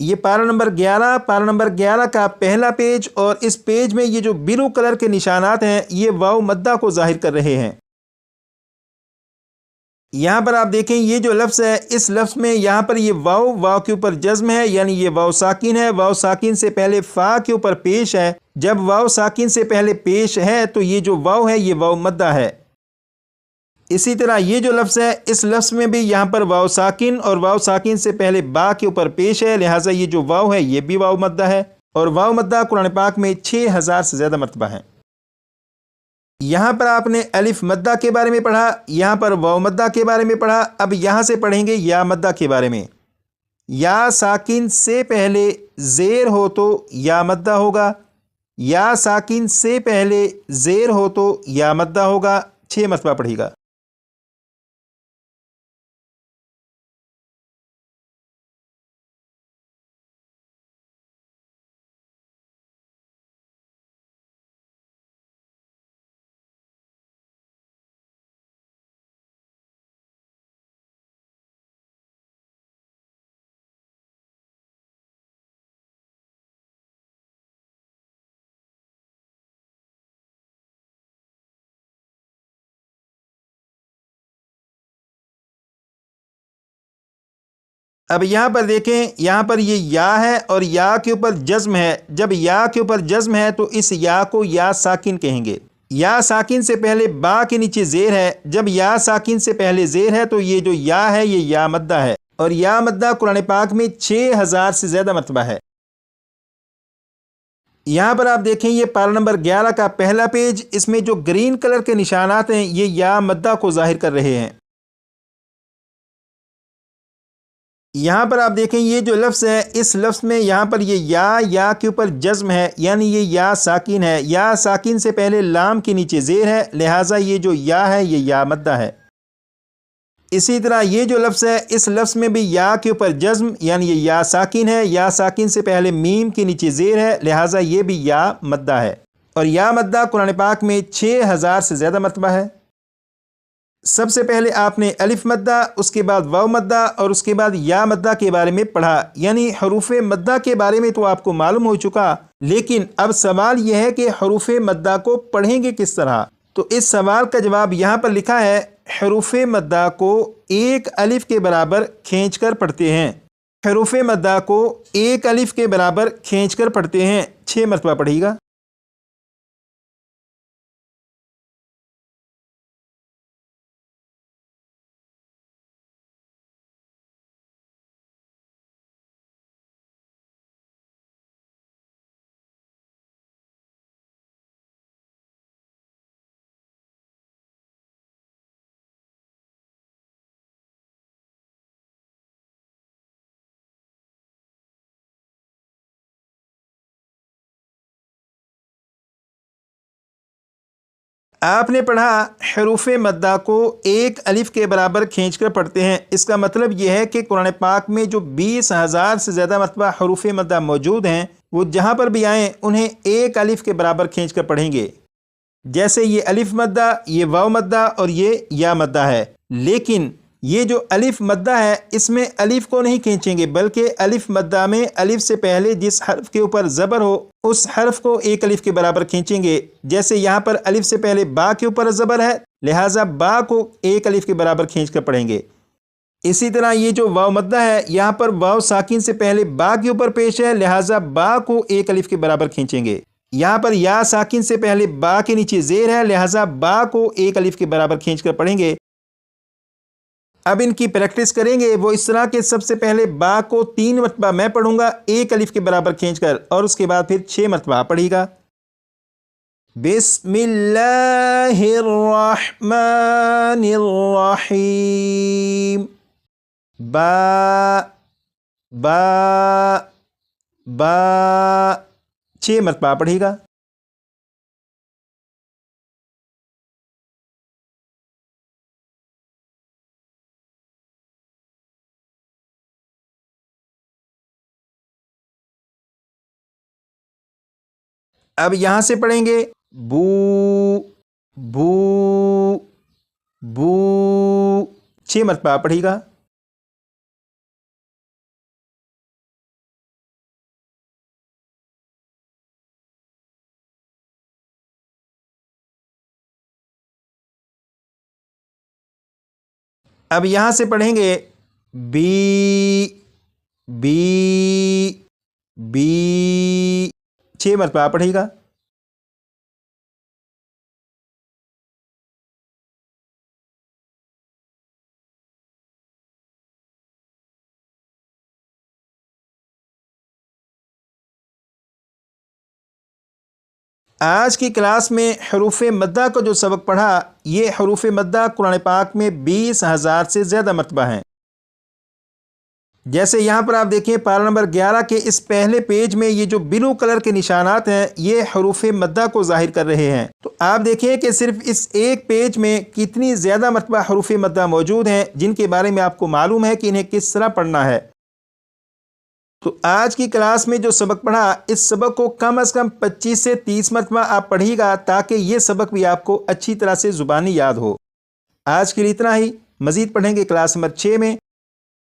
یہ پارہ نمبر 11 کا پہلا پیج، اور اس پیج میں یہ جو بلو کلر کے نشانات ہیں یہ واو مدہ کو ظاہر کر رہے ہیں۔ یہاں پر آپ دیکھیں یہ جو لفظ ہے، اس لفظ میں یہاں پر یہ واو کے اوپر جزم ہے، یعنی یہ واو ساکن ہے، واو ساکن سے پہلے فا کے اوپر پیش ہے۔ جب واو ساکن سے پہلے پیش ہے تو یہ جو واو ہے یہ واو مدہ ہے۔ اسی طرح یہ جو لفظ ہے، اس لفظ میں بھی یہاں پر واو ساکن اور واو ساکن سے پہلے با کے اوپر پیش ہے، لہٰذا یہ جو واو ہے یہ بھی واو مدہ ہے، اور واو مدہ قرآن پاک میں 6000 سے زیادہ مرتبہ ہے۔ یہاں پر آپ نے الف مدہ کے بارے میں پڑھا، یہاں پر واو مدہ کے بارے میں پڑھا، اب یہاں سے پڑھیں گے یا مدہ کے بارے میں۔ یا ساکن سے پہلے زیر ہو تو یا مدہ ہوگا، یا ساکن سے پہلے زیر ہو تو یا مدہ ہوگا، 6 مرتبہ پڑھے گا۔ اب یہاں پر دیکھیں، یہاں پر یہ یا ہے اور یا کے اوپر جزم ہے۔ جب یا کے اوپر جزم ہے تو اس یا کو یا ساکن کہیں گے۔ یا ساکن سے پہلے با کے نیچے زیر ہے، جب یا ساکن سے پہلے زیر ہے تو یہ جو یا ہے یہ یا مدہ ہے، اور یا مدہ قرآن پاک میں 6000 سے زیادہ مرتبہ ہے۔ یہاں پر آپ دیکھیں یہ پارہ نمبر 11 کا پہلا پیج، اس میں جو گرین کلر کے نشانات ہیں یہ یا مدہ کو ظاہر کر رہے ہیں۔ یہاں پر آپ دیکھیں یہ جو لفظ ہے، اس لفظ میں یہاں پر یہ یا کے اوپر جزم ہے، یعنی یہ یا ساکن ہے، یا ساکن سے پہلے لام کے نیچے زیر ہے، لہٰذا یہ جو یا ہے یہ یا مدہ ہے۔ اسی طرح یہ جو لفظ ہے، اس لفظ میں بھی یا کے اوپر جزم، یعنی یہ یا ساکن ہے، یا ساکن سے پہلے میم کے نیچے زیر ہے، لہٰذا یہ بھی یا مدہ ہے، اور یا مدہ قرآن پاک میں 6000 سے زیادہ مرتبہ ہے۔ سب سے پہلے آپ نے الف مدہ، اس کے بعد واو مدہ، اور اس کے بعد یا مدہ کے بارے میں پڑھا، یعنی حروف مدہ کے بارے میں تو آپ کو معلوم ہو چکا، لیکن اب سوال یہ ہے کہ حروف مدہ کو پڑھیں گے کس طرح؟ تو اس سوال کا جواب یہاں پر لکھا ہے، حروف مدہ کو ایک الف کے برابر کھینچ کر پڑھتے ہیں۔ حروف مدہ کو ایک الف کے برابر کھینچ کر پڑھتے ہیں، 6 مرتبہ پڑھے گا۔ آپ نے پڑھا حروف مدہ کو ایک الف کے برابر کھینچ کر پڑھتے ہیں، اس کا مطلب یہ ہے کہ قرآن پاک میں جو 20,000 سے زیادہ مرتبہ حروف مدہ موجود ہیں، وہ جہاں پر بھی آئیں انہیں ایک الف کے برابر کھینچ کر پڑھیں گے۔ جیسے یہ الف مدہ، یہ واو مدہ اور یہ یا مدہ ہے، لیکن یہ جو الف مدہ ہے اس میں الف کو نہیں کھینچیں گے، بلکہ الف مدہ میں الف سے پہلے جس حرف کے اوپر زبر ہو اس حرف کو ایک الف کے برابر کھینچیں گے۔ جیسے یہاں پر الف سے پہلے با کے اوپر زبر ہے، لہٰذا با کو ایک الف کے برابر کھینچ کر پڑھیں گے۔ اسی طرح یہ جو واو مدہ ہے، یہاں پر واو ساکن سے پہلے با کے اوپر پیش ہے، لہٰذا با کو ایک الف کے برابر کھینچیں گے۔ یہاں پر یا ساکن سے پہلے با کے نیچے زیر ہے، لہٰذا با کو ایک الف کے برابر کھینچ کر پڑھیں گے۔ اب ان کی پریکٹس کریں گے وہ اس طرح کہ سب سے پہلے با کو 3 مرتبہ میں پڑھوں گا ایک الف کے برابر کھینچ کر، اور اس کے بعد پھر 6 مرتبہ آپ پڑھیے گا۔ بسم اللہ الرحمن الرحیم، با با با، 6 مرتبہ پڑھیے گا۔ اب یہاں سے پڑھیں گے بو بو بو، 6 مرتبہ پڑھیے گا۔ اب یہاں سے پڑھیں گے بی بی بی، 6 مرتبہ پڑھے گا۔ آج کی کلاس میں حروف مدہ کا جو سبق پڑھا، یہ حروف مدہ قرآن پاک میں 20,000 سے زیادہ مرتبہ ہیں۔ جیسے یہاں پر آپ دیکھیں پارہ نمبر 11 کے اس پہلے پیج میں یہ جو بلو کلر کے نشانات ہیں یہ حروف مدہ کو ظاہر کر رہے ہیں۔ تو آپ دیکھیں کہ صرف اس ایک پیج میں کتنی زیادہ مرتبہ حروف مدہ موجود ہیں جن کے بارے میں آپ کو معلوم ہے کہ انہیں کس طرح پڑھنا ہے۔ تو آج کی کلاس میں جو سبق پڑھا، اس سبق کو کم از کم 25 سے 30 مرتبہ آپ پڑھیے گا تاکہ یہ سبق بھی آپ کو اچھی طرح سے زبانی یاد ہو۔ آج کے لیے اتنا ہی، مزید پڑھیں گے کلاس نمبر 6 میں۔